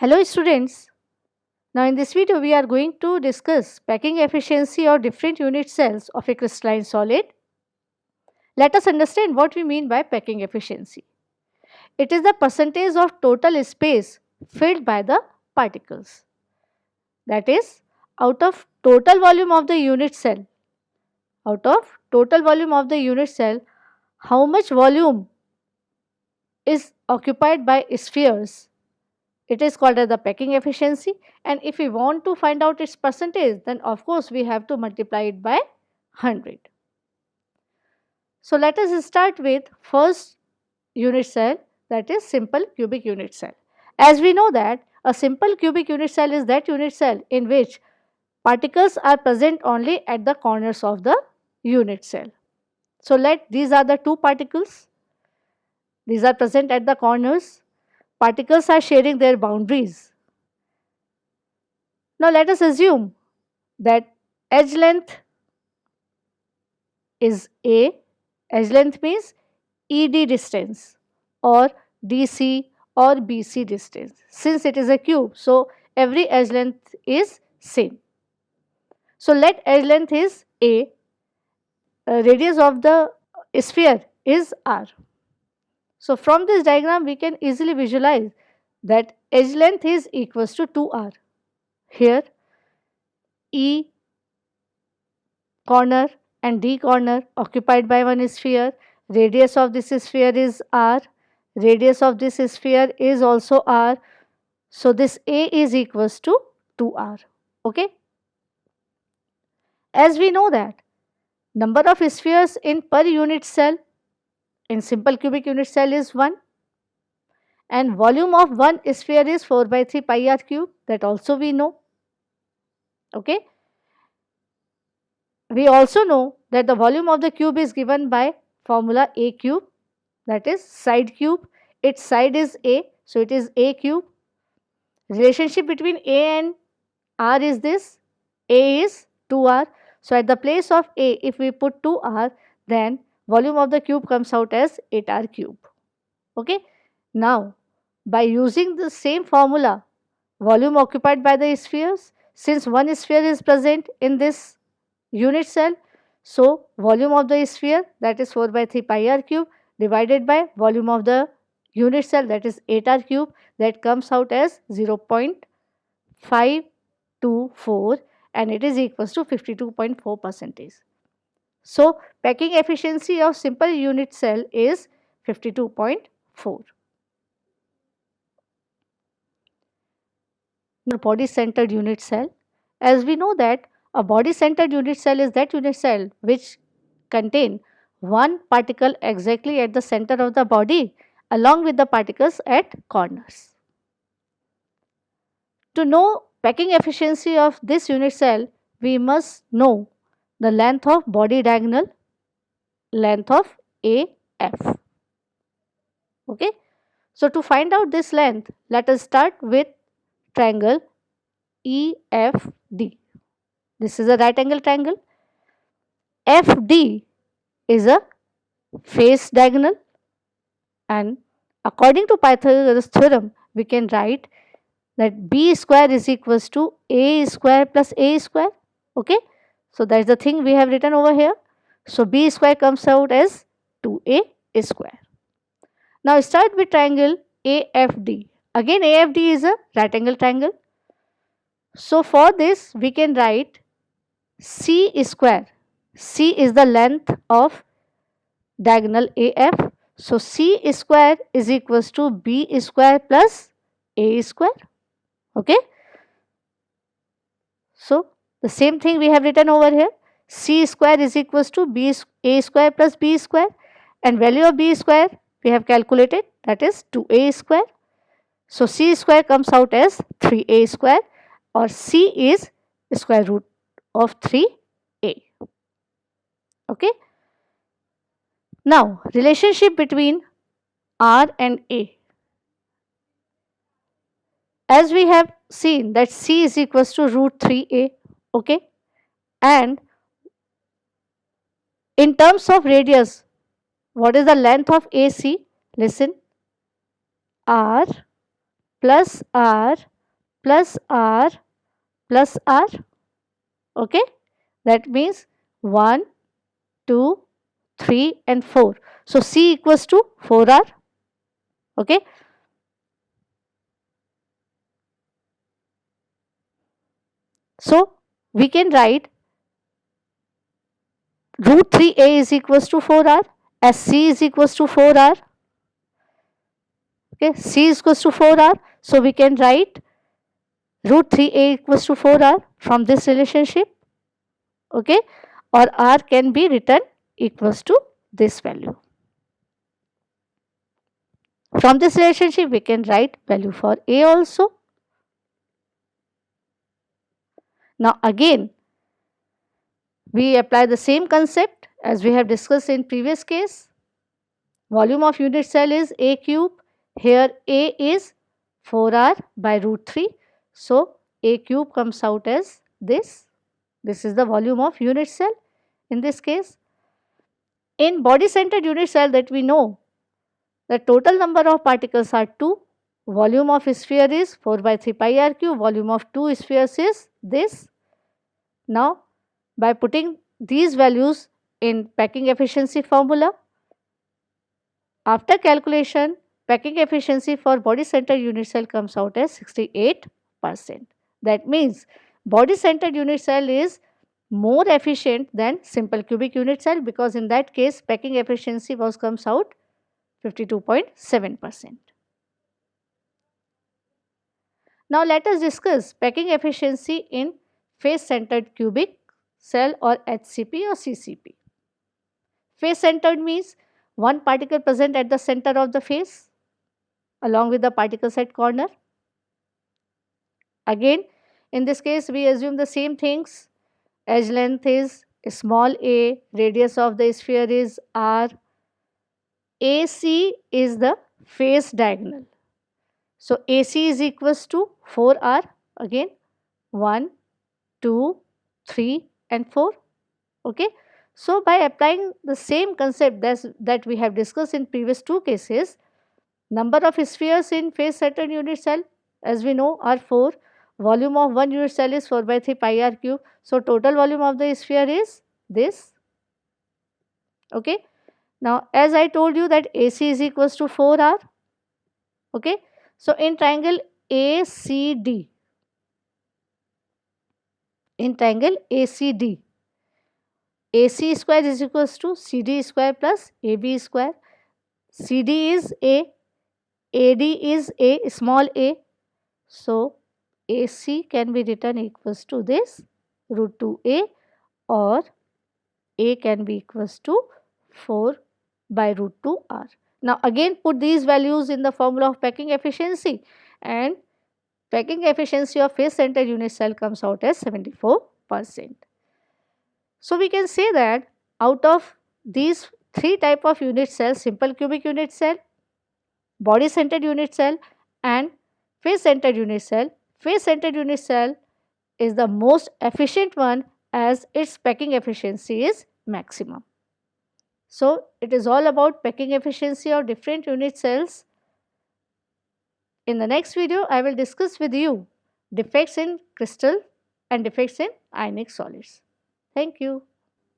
Hello students. Now in this video we are going to discuss packing efficiency of different unit cells of a crystalline solid. Let us understand what we mean by packing efficiency. It is the percentage of total space filled by the particles. That is, out of total volume of the unit cell, how much volume is occupied by spheres. It is called as the packing efficiency, and if we want to find out its percentage, then of course we have to multiply it by 100. So let us start with first unit cell, that is simple cubic unit cell. As we know that a simple cubic unit cell is that unit cell in which particles are present only at the corners of the unit cell. So these are the two particles, these are present at the corners, particles are sharing their boundaries. Now let us assume that edge length is A. Edge length means ED distance or DC or BC distance. Since it is a cube, so every edge length is same. So let edge length is A, radius of the sphere is R. So from this diagram we can easily visualize that edge length is equals to 2R. Here E corner and D corner occupied by one sphere, radius of this sphere is R, radius of this sphere is also R. So this A is equals to 2R. Okay. As we know that number of spheres in per unit cell in simple cubic unit cell is 1, and volume of one sphere is 4 by 3 pi r cube, that also we know. Okay. We also know that the volume of the cube is given by formula A cube, that is side cube, its side is A, so it is A cube. Relationship between A and R is this, A is 2R. So at the place of A, if we put 2R, then volume of the cube comes out as 8R cube. Okay. Now by using the same formula, volume occupied by the spheres, since one sphere is present in this unit cell, so volume of the sphere, that is 4 by 3 pi r cube, divided by volume of the unit cell, that is 8R cube, that comes out as 0.524, and it is equals to 52.4%. So packing efficiency of simple unit cell is 52.4. Body centered unit cell. As we know that a body centered unit cell is that unit cell which contain one particle exactly at the center of the body along with the particles at corners. To know packing efficiency of this unit cell, we must know the length of body diagonal, length of AF. Okay. So to find out this length, let us start with triangle EFD. This is a right angle triangle. FD is a face diagonal, and according to Pythagoras theorem, we can write that B square is equals to A square plus A square. Okay. So that is the thing we have written over here. So B square comes out as 2A square. Now start with triangle AFD. Again AFD is a right angle triangle. So for this we can write C square. C is the length of diagonal AF. So C square is equals to B square plus A square. Okay. So the same thing we have written over here. C square is equals to A square plus B square, and value of B square we have calculated, that is 2A square. So C square comes out as 3A square, or C is square root of 3A. Okay. Now relationship between R and A. As we have seen that C is equals to root 3A. Okay. And in terms of radius, what is the length of AC? Listen, R plus R plus R plus R. Okay, that means 1, 2, 3 and 4. So C equals to 4R. Okay. So we can write root 3A is equals to 4R as C is equals to 4R. Okay, C is equals to 4R. So we can write root 3A equals to 4R from this relationship. Okay, or R can be written equals to this value. From this relationship we can write value for A also. Now again we apply the same concept as we have discussed in previous case. Volume of unit cell is A cube. Here A is 4R by root 3. So A cube comes out as this. This is the volume of unit cell in this case. In body centered unit cell that we know, the total number of particles are 2. Volume of sphere is 4 by 3 pi r cube. Volume of 2 spheres is this. Now by putting these values in packing efficiency formula, after calculation, packing efficiency for body centered unit cell comes out as 68%. That means body centered unit cell is more efficient than simple cubic unit cell, because in that case packing efficiency comes out 52.7%. Now let us discuss packing efficiency in face centered cubic cell or HCP or CCP. Face centered means one particle present at the center of the face along with the particles at corner. Again, in this case we assume the same things. Edge length is small a, radius of the sphere is r, AC is the face diagonal. So AC is equals to 4r, again 1, 2, 3 and 4. Okay. So by applying the same concept that we have discussed in previous two cases, number of spheres in face centered unit cell as we know are 4. Volume of one unit cell is 4 by 3 pi r cube. So total volume of the sphere is this. Okay. Now as I told you that AC is equals to 4r. Okay. So in triangle ACD, AC square is equals to CD square plus AB square. CD is A, AD is A, small a. So AC can be written equals to this root 2A, or A can be equals to 4 by root 2R. Now again put these values in the formula of packing efficiency, and packing efficiency of face centered unit cell comes out as 74%. So we can say that out of these three type of unit cells, simple cubic unit cell, body centered unit cell and face centered unit cell, face centered unit cell is the most efficient one as its packing efficiency is maximum. So it is all about packing efficiency of different unit cells. In the next video, I will discuss with you defects in crystal and defects in ionic solids. Thank you.